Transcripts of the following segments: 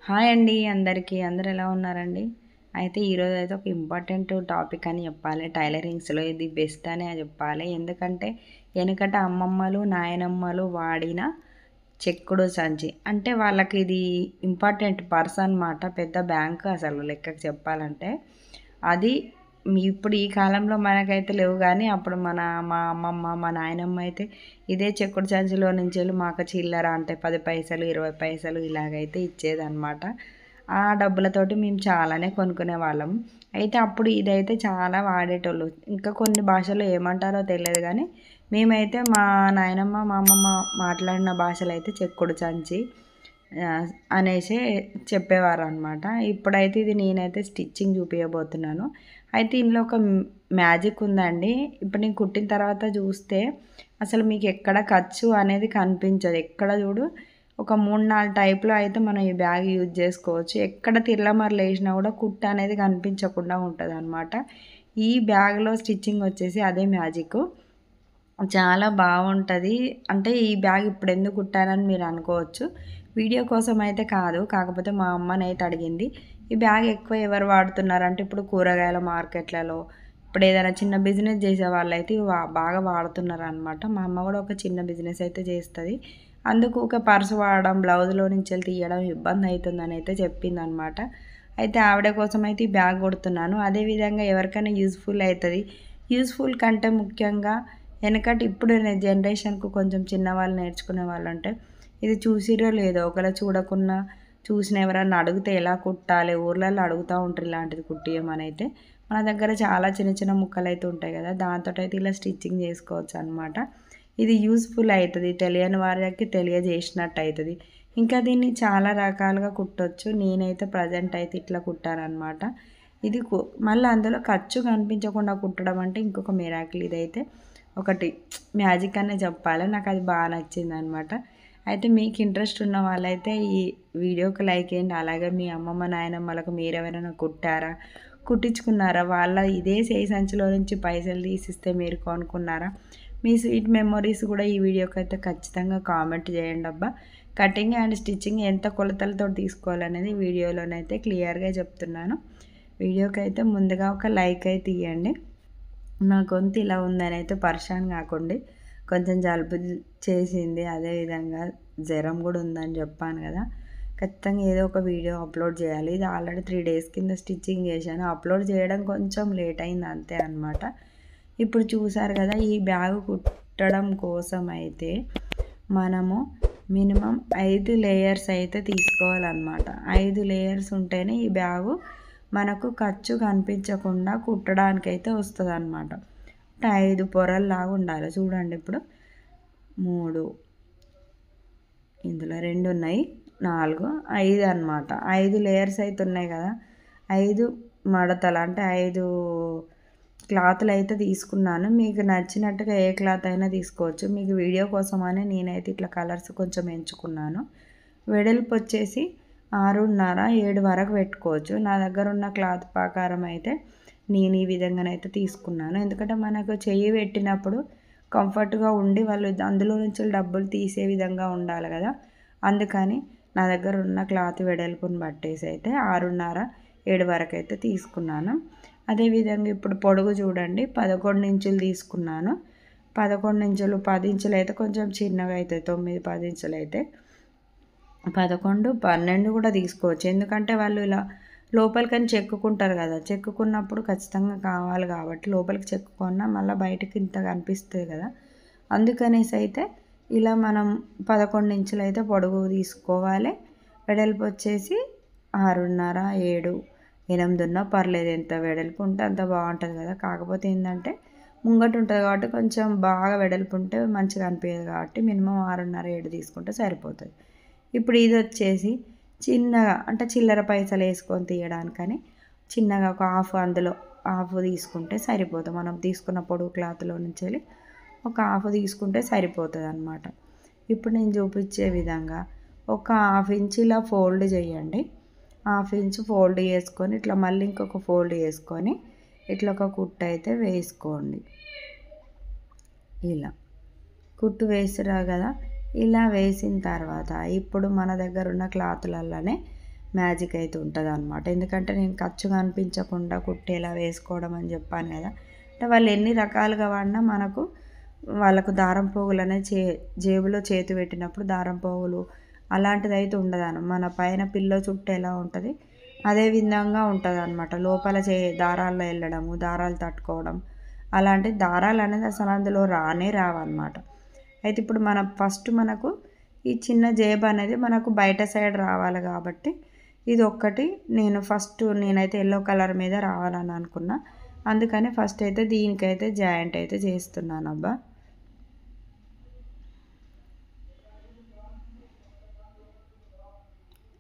Hi అండి అందరికీ. అందరూ ఎలా ఉన్నారండి? అయితే ఈరోజైతే ఒక ఇంపార్టెంట్ టాపిక్ అని చెప్పాలి. టైలరింగ్స్‌లో ఇది బెస్ట్ అనే చెప్పాలి. ఎందుకంటే ఎనకట అమ్మమ్మలు, నాయనమ్మలు వాడిన చెక్కుడు సంచి. అంటే వాళ్ళకిది ఇంపార్టెంట్ పర్స్ అనమాట. పెద్ద బ్యాంక్ అసలు లెక్కకు చెప్పాలంటే. అది ఇప్పుడు ఈ కాలంలో మనకైతే లేవు గానీ, అప్పుడు మా అమ్మమ్మ, మా నాయనమ్మ అయితే ఇదే చెక్కుడు సంచిలో నుంచెల్లి మాకు చిల్లర అంటే 10 పైసలు, 20 పైసలు ఇలాగైతే ఇచ్చేదనమాట. ఆ డబ్బులతోటి మేము చాలానే కొనుక్కునేవాళ్ళం. అయితే అప్పుడు ఇదైతే చాలా వాడేటోళ్ళు. ఇంకా కొన్ని భాషలో ఏమంటారో తెలియదు గానీ, మేమైతే మా నాయనమ్మ, మా అమ్మమ్మ మాట్లాడిన భాషలో అయితే చెక్కుడు సంచి అనేసే చెప్పేవారనమాట. ఇప్పుడైతే ఇది నేనైతే స్టిచ్చింగ్ చూపియబోతున్నాను. అయితే ఇందులో ఒక మ్యాజిక్ ఉందండి. ఇప్పుడు నేను కుట్టిన తర్వాత చూస్తే అసలు మీకు ఎక్కడ ఖర్చు అనేది కనిపించదు. ఎక్కడ చూడు ఒక 3, 4 టైప్‌లో అయితే మనం ఈ బ్యాగ్ యూజ్ చేసుకోవచ్చు. ఎక్కడ తిరలమరలేసినా కూడా కుట్టు అనేది కనిపించకుండా ఉంటదనమాట. ఈ బ్యాగ్‌లో స్టిచ్చింగ్ వచ్చేసి అదే మ్యాజిక్కు. చాలా బావుంటది. అంటే ఈ బ్యాగ్ ఇప్పుడెందుకు కుట్టానని మీరు అనుకోవచ్చు. వీడియో కోసం అయితే కాదు. కాకపోతే మా అమ్మనైతే అడిగింది. ఈ బ్యాగ్ ఎక్కువ ఎవరు వాడుతున్నారంటే ఇప్పుడు కూరగాయల మార్కెట్‌లలో, ఇప్పుడు ఏదైనా చిన్న బిజినెస్ చేసే వాళ్ళైతే బాగా వాడుతున్నారనమాట. మా అమ్మ కూడా ఒక చిన్న బిజినెస్ అయితే చేస్తది. అందుకు ఊకే పర్స్ వాడడం, బ్లౌజ్‌లో నుంచెల్లి తీయడం ఇబ్బంది అయితుందని అయితే చెప్పిందనమాట. అయితే ఆవిడ కోసం అయితే ఈ బ్యాగ్ కుడుతున్నాను. అదేవిధంగా ఎవరికైనా యూజ్‌ఫుల్ అయితది. యూజ్‌ఫుల్ కంటే ముఖ్యంగా ఎనకటి ఇప్పుడు జనరేషన్‌కు కొంచెం చిన్నవాళ్ళు నేర్చుకునే వాళ్ళంటే, ఇది చూసిర్రో లేదో ఒకవేళ చూడకున్నా, చూసిన ఎవరన్నా అడిగితే ఎలా కుట్టాలి, ఊర్లలో అడుగుతా ఉంటారు ఇలాంటిది కుట్టియమనైతే. మన దగ్గర చాలా చిన్న చిన్న ముక్కలైతే ఉంటాయి కదా! దాంతోటైతే ఇలా స్టిచ్చింగ్ చేసుకోవచ్చనమాట. ఇది యూజ్‌ఫుల్ అయితది. తెలియని వారికి తెలియజేసినట్టు అయితది. ఇంకా దీన్ని చాలా రకాలుగా కుట్టొచ్చు. నేనైతే ప్రజెంట్ అయితే ఇట్లా కుట్టాననమాట. ఇది మళ్ళీ అందులో ఖర్చు కనిపించకుండా కుట్టడం అంటే ఇంకొక మిరాకిల్ ఇదైతే. ఒకటి మ్యాజిక్ అనే చెప్పాలి. నాకది బా నచ్చిందనమాట. అయితే మీకు ఇంట్రెస్ట్ ఉన్న వాళ్ళైతే ఈ వీడియోకి లైక్ ఎయండి. అలాగే మీ అమ్మమ్మ, నాయనమ్మలకు మీరెవరైనా కుట్టారా? కుట్టించుకున్నారా? వాళ్ళ ఇదే చేయి సంచిలో నుంచి పైసలు తీసిస్తే మీరు కొనుక్కున్నారా? మీ స్వీట్ మెమోరీస్ కూడా ఈ వీడియోకైతే ఖచ్చితంగా కామెంట్ చేయండబ్బా! కటింగ్ అండ్ స్టిచ్చింగ్ ఎంత కొలతలతో తీసుకోవాలనేది వీడియోలోనైతే క్లియర్‌గా చెప్తున్నాను. వీడియోకైతే ముందుగా ఒక లైక్ అయితే ఇయ్యండి. నా గొంతు ఇలా ఉందని అయితే పరేషాన్ కాకండి. కొంచెం జలుబు చేసింది. అదేవిధంగా జ్వరం కూడా ఉందని చెప్పాను కదా! ఖచ్చితంగా ఏదో ఒక వీడియో అప్లోడ్ చేయాలి. ఇది ఆల్రెడీ 3 డేస్ కింద స్టిచ్చింగ్ చేశాను. అప్లోడ్ చేయడం కొంచెం లేట్ అయింది అంతే అనమాట. ఇప్పుడు చూసారు కదా! ఈ బ్యాగ్ కుట్టడం కోసం అయితే మనము మినిమమ్ 5 లేయర్స్ అయితే తీసుకోవాలన్నమాట. 5 లేయర్స్ ఉంటేనే ఈ బ్యాగు మనకు ఖర్చు కనిపించకుండా కుట్టడానికైతే వస్తదనమాట. అంటే 5 పొరల్లాగా ఉండాలి. చూడండి ఇప్పుడు 3, ఇందులో 2 ఉన్నాయి, 4, 5 అనమాట. 5 లేయర్స్ అయితే ఉన్నాయి కదా! 5 మడతలు అంటే 5 క్లాతులు అయితే తీసుకున్నాను. మీకు నచ్చినట్టుగా ఏ క్లాత్ అయినా తీసుకోవచ్చు. మీకు వీడియో కోసమని నేనైతే ఇట్లా కలర్స్ కొంచెం ఎంచుకున్నాను. వెడల్పు వచ్చేసి 6:30, 7 వరకు పెట్టుకోవచ్చు. నా దగ్గర ఉన్న క్లాత్ ప్రకారం అయితే నేను ఈ విధంగానైతే తీసుకున్నాను. ఎందుకంటే మనకు చెయ్యి పెట్టినప్పుడు కంఫర్ట్‌గా ఉండి వాళ్ళు అందులో నుంచి డబ్బులు తీసే విధంగా ఉండాలి కదా! అందుకని నా దగ్గర ఉన్న క్లాత్ వెడల్పుని బట్టేసి అయితే 6:30, 7 వరకైతే తీసుకున్నాను. అదేవిధంగా ఇప్పుడు పొడుగు చూడండి 11 ఇంచులు తీసుకున్నాను. 11 ఇంచులు, 10 ఇంచులు అయితే కొంచెం చిన్నగా అవుతాయి. 9, 10 ఇంచులు అయితే 11, 12 కూడా తీసుకోవచ్చు. ఎందుకంటే వాళ్ళు ఇలా లోపలికని చెక్కుకుంటారు కదా! చెక్కుకున్నప్పుడు ఖచ్చితంగా కావాలి కాబట్టి లోపలికి చెక్కుకున్నా మళ్ళీ బయటకి ఇంత కనిపిస్తుంది కదా! అందుకనేసి అయితే ఇలా మనం 11 ఇంచులు అయితే పొడవు తీసుకోవాలి. వెడల్పు వచ్చేసి 6:30, 7, 8 ఉన్నా పర్లేదు. ఎంత వెడల్పు ఉంటే అంత బాగుంటుంది కదా! కాకపోతే ఏంటంటే ముంగట ఉంటుంది కాబట్టి కొంచెం బాగా వెడల్పు ఉంటే మంచిగా అనిపించదు కాబట్టి మినిమం 6:30, 7 తీసుకుంటే సరిపోతుంది. ఇప్పుడు ఇది వచ్చేసి చిన్నగా అంటే చిల్లర పైసలు వేసుకొని తీయడానికని చిన్నగా ఒక హాఫ్, అందులో హాఫ్ తీసుకుంటే సరిపోతుంది. మనం తీసుకున్న పొడుగు క్లాత్లో నుంచి ఒక హాఫ్ తీసుకుంటే సరిపోతుంది అన్నమాట. ఇప్పుడు నేను చూపించే విధంగా ఒక హాఫ్ ఇంచ్ ఇలా ఫోల్డ్ చేయండి. హాఫ్ ఇంచ్ ఫోల్డ్ చేసుకొని ఇట్లా మళ్ళీ ఇంకొక ఫోల్డ్ చేసుకొని ఇట్లా ఒక కుట్టు అయితే వేసుకోండి. ఇలా కుట్టు వేసిరా కదా! ఇలా వేసిన తర్వాత ఇప్పుడు మన దగ్గర ఉన్న క్లాతులలోనే మ్యాజిక్ అయితే ఉంటుందన్నమాట. ఎందుకంటే నేను ఖర్చు కనిపించకుండా కుట్టేలా వేసుకోవడం అని చెప్పాను కదా. అంటే వాళ్ళు ఎన్ని రకాలుగా వాడినా మనకు వాళ్ళకు దారం పోగులు అనేది జేబులో చేతి పెట్టినప్పుడు దారం పోగులు అలాంటిదైతే ఉండదు. మన పైన పిల్లో చుట్టూ ఎలా ఉంటుంది అదే విధంగా ఉంటుంది అనమాట. లోపల దారాల్లో వెళ్ళడము, దారాలు తట్టుకోవడం అలాంటి దారాలు అనేది అసలు అందులో రావన్నమాట. అయితే ఇప్పుడు ఫస్ట్ మనకు ఈ చిన్న జేబు అనేది మనకు బయట సైడ్ రావాలి కాబట్టి ఇది ఒక్కటి నేనైతే ఎల్లో కలర్ మీద రావాలని అనుకున్నా. అందుకని ఫస్ట్ అయితే దీనికైతే జాయింట్ అయితే చేస్తున్నాను అబ్బా.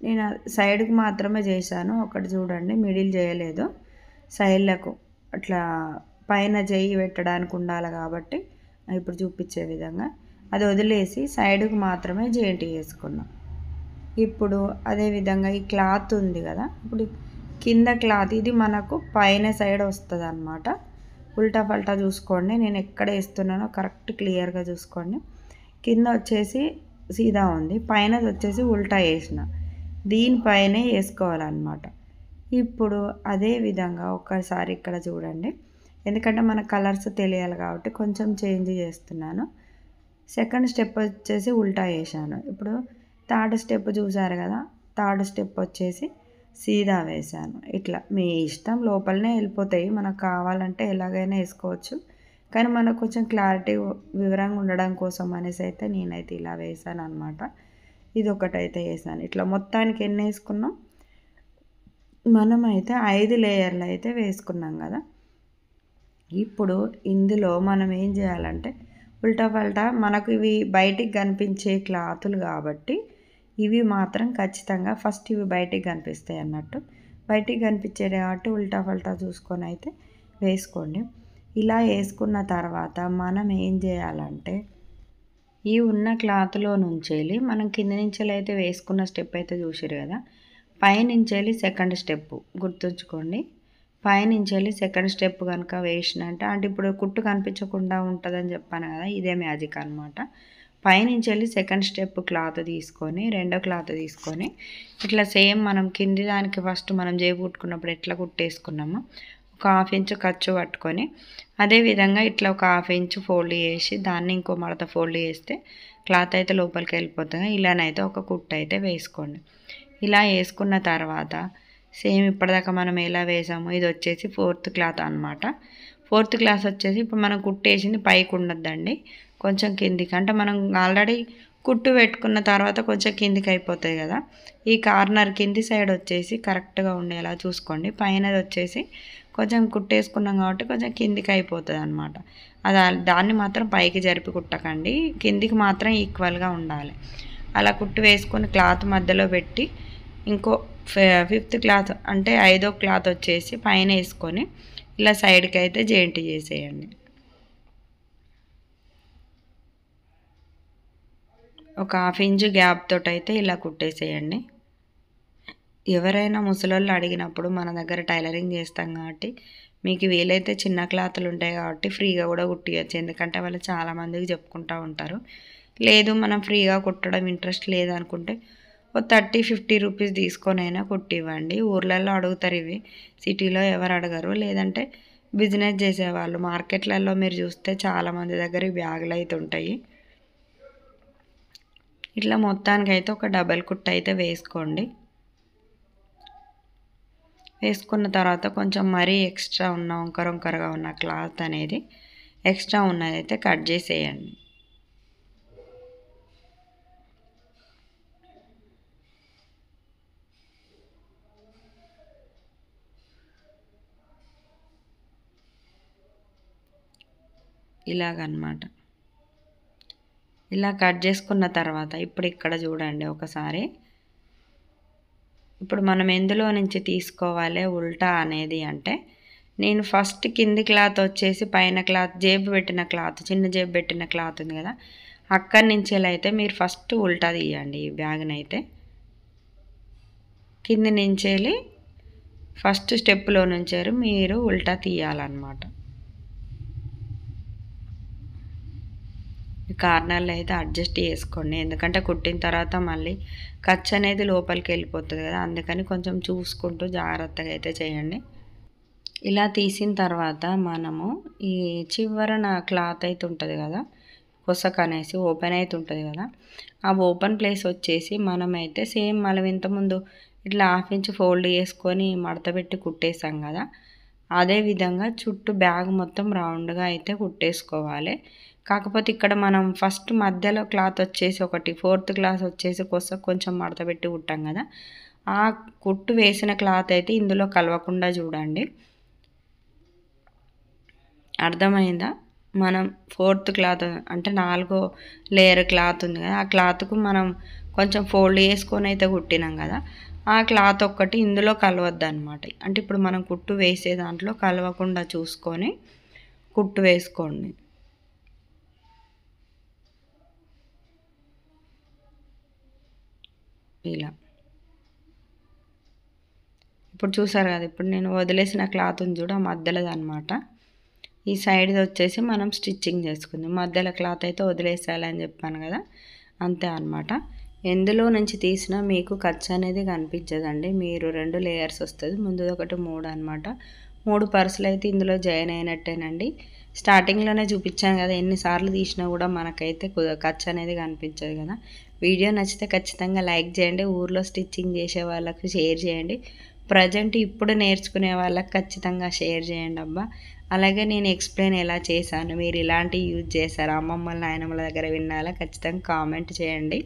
నేను సైడ్కి మాత్రమే చేశాను. ఒకటి చూడండి, మిడిల్ చేయలేదు. సైడ్లకు అట్లా పైన చెయ్యి పెట్టడానికి ఉండాలి కాబట్టి ఇప్పుడు చూపించే విధంగా అది వదిలేసి సైడ్కి మాత్రమే జాయింట్ చేసుకున్నాం. ఇప్పుడు అదేవిధంగా ఈ క్లాత్ ఉంది కదా, ఇప్పుడు కింద క్లాత్ ఇది మనకు పైన సైడ్ వస్తుంది అన్నమాట. ఉల్టా పల్టా చూసుకోండి, నేను ఎక్కడ వేస్తున్నానో కరెక్ట్ క్లియర్గా చూసుకోండి. కింద వచ్చేసి సీదా ఉంది, పైన వచ్చేసి ఉల్టా వేసిన, దీనిపైనే వేసుకోవాలన్నమాట. ఇప్పుడు అదే విధంగా ఒక్కసారి ఇక్కడ చూడండి, ఎందుకంటే మన కలర్స్ తెలియాలి కాబట్టి కొంచెం చేంజ్ చేస్తున్నాను. సెకండ్ స్టెప్ వచ్చేసి ఉల్టా వేసాను. ఇప్పుడు థర్డ్ స్టెప్ చూసారు కదా, థర్డ్ స్టెప్ వచ్చేసి సీదా వేసాను. ఇట్లా మీ ఇష్టం, లోపలనే వెళ్ళిపోతాయి. మనకు కావాలంటే ఎలాగైనా వేసుకోవచ్చు, కానీ మనకు కొంచెం క్లారిటీ వివరంగా ఉండడం కోసం అనేసి అయితే నేనైతే ఇలా వేసాను అనమాట. ఇది ఒకటైతే వేసాను. ఇట్లా మొత్తానికి ఎన్ని వేసుకున్నాం, మనమైతే 5 లేయర్లు అయితే వేసుకున్నాం కదా. ఇప్పుడు ఇందులో మనం ఏం చేయాలంటే ఉల్టా పల్టా మనకు ఇవి బయటికి కనిపించే క్లాతులు కాబట్టి ఇవి మాత్రం ఖచ్చితంగా ఫస్ట్ ఇవి బయటికి కనిపిస్తాయి అన్నట్టు. బయటికి కనిపించేది కాబట్టి ఉల్టా పల్టా చూసుకొని అయితే వేసుకోండి. ఇలా వేసుకున్న తర్వాత మనం ఏం చేయాలంటే ఈ ఉన్న క్లాత్లో నుంచి వెళ్ళి మనం కింద నుంచి అయితే వేసుకున్న స్టెప్ అయితే చూసారు కదా, పైనుంచి వెళ్ళి సెకండ్ స్టెప్ గుర్తుంచుకోండి. పైనుంచి వెళ్ళి సెకండ్ స్టెప్ కనుక వేసినట్టు అంటే ఇప్పుడు కుట్టు కనిపించకుండా ఉంటుందని చెప్పాను కదా, ఇదే మ్యాజిక్ అనమాట. పైనుంచి వెళ్ళి సెకండ్ స్టెప్ క్లాత్ తీసుకొని రెండో క్లాత్ తీసుకొని ఇట్లా సేమ్ మనం కింది దానికి ఫస్ట్ మనం జేబు కుట్టుకున్నప్పుడు ఎట్లా కుట్టేసుకున్నామో ఒక 1/2 ఇంచు ఖర్చు పట్టుకొని అదేవిధంగా ఇట్లా ఒక 1/2 ఇంచు ఫోల్డ్ చేసి దాన్ని ఇంకో మడత ఫోల్డ్ చేస్తే క్లాత్ అయితే లోపలికి వెళ్ళిపోతుంది. ఇలానైతే ఒక కుట్టు అయితే వేసుకోండి. ఇలా వేసుకున్న తర్వాత సేమ్ ఇప్పటిదాకా మనం ఎలా వేసామో ఇది వచ్చేసి 4th క్లాత్ అనమాట. 4th క్లాత్ వచ్చేసి ఇప్పుడు మనం కుట్టేసింది పైకి ఉండద్దండి, కొంచెం కిందికి, అంటే మనం ఆల్రెడీ కుట్టు పెట్టుకున్న తర్వాత కొంచెం కిందికి అయిపోతాయి కదా. ఈ కార్నర్ కింది సైడ్ వచ్చేసి కరెక్ట్గా ఉండేలా చూసుకోండి. పైనది వచ్చేసి కొంచెం కుట్టేసుకున్నాం కాబట్టి కొంచెం కిందికి అయిపోతుంది అనమాట. దాన్ని మాత్రం పైకి జరిపి కుట్టకండి, కిందికి మాత్రం ఈక్వల్గా ఉండాలి. అలా కుట్టు వేసుకొని క్లాత్ మధ్యలో పెట్టి ఇంకో 5th క్లాత్ అంటే 5వ క్లాత్ వచ్చేసి పైన వేసుకొని ఇలా సైడ్కి అయితే జాయింట్ చేసేయండి. ఒక 1/2 ఇంచు గ్యాప్ తోటి అయితే ఇలా కుట్టేసేయండి. ఎవరైనా ముసలోళ్ళు అడిగినప్పుడు మన దగ్గర టైలరింగ్ చేస్తాం కాబట్టి మీకు వీలైతే చిన్న క్లాతులు ఉంటాయి కాబట్టి ఫ్రీగా కూడా కుట్టియచ్చు. ఎందుకంటే వాళ్ళు చాలామందికి చెప్పుకుంటూ ఉంటారు. లేదు మనం ఫ్రీగా కుట్టడం ఇంట్రెస్ట్ లేదనుకుంటే ఓ 30-50 రూపీస్ తీసుకొని అయినా కుట్టివ్వండి. ఊర్లలో అడుగుతారు ఇవి, సిటీలో ఎవరు అడగరు. లేదంటే బిజినెస్ చేసేవాళ్ళు మార్కెట్లలో మీరు చూస్తే చాలామంది దగ్గర ఈ బ్యాగులు అయితే ఉంటాయి. ఇట్లా మొత్తానికి అయితే ఒక డబల్ కుట్టు అయితే వేసుకోండి. వేసుకున్న తర్వాత కొంచెం మరీ ఎక్స్ట్రా ఉన్న వంకరగా ఉన్న క్లాత్ అనేది ఎక్స్ట్రా ఉన్నదైతే కట్ చేసేయండి. ఇలాగనమాట. ఇలా కట్ చేసుకున్న తర్వాత ఇప్పుడు ఇక్కడ చూడండి ఒకసారి, ఇప్పుడు మనం ఎందులో నుంచి తీసుకోవాలి ఉల్టా అనేది అంటే నేను ఫస్ట్ కింది క్లాత్ వచ్చేసి పైన క్లాత్ జేబు పెట్టిన క్లాత్, చిన్న జేబు పెట్టిన క్లాత్ ఉంది కదా, అక్కడి నుంచి ఎలా అయితే మీరు ఫస్ట్ ఉల్టా తీయండి. ఈ బ్యాగ్ని అయితే కింది నుంచి ఫస్ట్ స్టెప్లో నుంచి మీరు ఉల్టా తీయాలన్నమాట. కార్నర్లో అయితే అడ్జస్ట్ చేసుకోండి. ఎందుకంటే కుట్టిన తర్వాత మళ్ళీ ఖర్చు అనేది లోపలికి వెళ్ళిపోతుంది కదా, అందుకని కొంచెం చూసుకుంటూ జాగ్రత్తగా అయితే చేయండి. ఇలా తీసిన తర్వాత మనము ఈ చివరన క్లాత్ అయితే ఉంటుంది కదా, కొసక అనేసి ఓపెన్ అయితే ఉంటుంది కదా, ఆ ఓపెన్ ప్లేస్ వచ్చేసి మనమైతే సేమ్ మనం ఇంతకుముందు ఇట్లా 1/2 ఇంచ్ ఫోల్డ్ చేసుకొని మడత పెట్టి కుట్టేసాం కదా, అదేవిధంగా చుట్టూ బ్యాగ్ మొత్తం రౌండ్గా అయితే కుట్టేసుకోవాలి. కాకపోతే ఇక్కడ మనం ఫస్ట్ మధ్యలో క్లాత్ వచ్చేసి ఒకటి 4th క్లాత్ వచ్చేసి కొంచెం మడత పెట్టి కుట్టాం కదా, ఆ కుట్టు వేసిన క్లాత్ అయితే ఇందులో కలవకుండా చూడండి. అర్థమైందా? మనం 4th క్లాత్ అంటే 4వ లేయర్ క్లాత్ ఉంది కదా, ఆ క్లాత్కు మనం కొంచెం ఫోల్డ్ చేసుకొని అయితే కుట్టినాం కదా, ఆ క్లాత్ ఒక్కటి ఇందులో కలవద్దు అనమాట. అంటే ఇప్పుడు మనం కుట్టు వేసే దాంట్లో కలవకుండా చూసుకొని కుట్టు వేసుకోండి. ఇలా ఇప్పుడు చూసారు కదా, ఇప్పుడు నేను వదిలేసిన క్లాత్ ఉంది చూడు, ఆ మధ్యలోది అనమాట. ఈ సైడ్ది వచ్చేసి మనం స్టిచ్చింగ్ చేసుకుందాం. మధ్యలో క్లాత్ అయితే వదిలేసేయాలని చెప్పాను కదా, అంతే అనమాట. ఎందులో నుంచి తీసినా మీకు ఖర్చు అనేది కనిపించదండి. మీరు 2 లేయర్స్ వస్తుంది, ముందుది ఒకటి 3 అనమాట. 3 పర్సులు అయితే ఇందులో జాయిన్ అయినట్టేనండి. స్టార్టింగ్లోనే చూపించాను కదా, ఎన్నిసార్లు తీసినా కూడా మనకైతే ఖర్చు అనేది కనిపించదు కదా. వీడియో నచ్చితే ఖచ్చితంగా లైక్ చేయండి. ఊర్లో స్టిచ్చింగ్ చేసే వాళ్ళకు షేర్ చేయండి. ప్రజెంట్ ఇప్పుడు నేర్చుకునే వాళ్ళకి ఖచ్చితంగా షేర్ చేయండి అబ్బా. అలాగే నేను ఎక్స్ప్లెయిన్ ఎలా చేశాను, మీరు ఇలాంటివి యూజ్ చేశారా, అమ్మమ్మల నాయనమ్మల దగ్గర విన్నారా, ఖచ్చితంగా కామెంట్ చేయండి.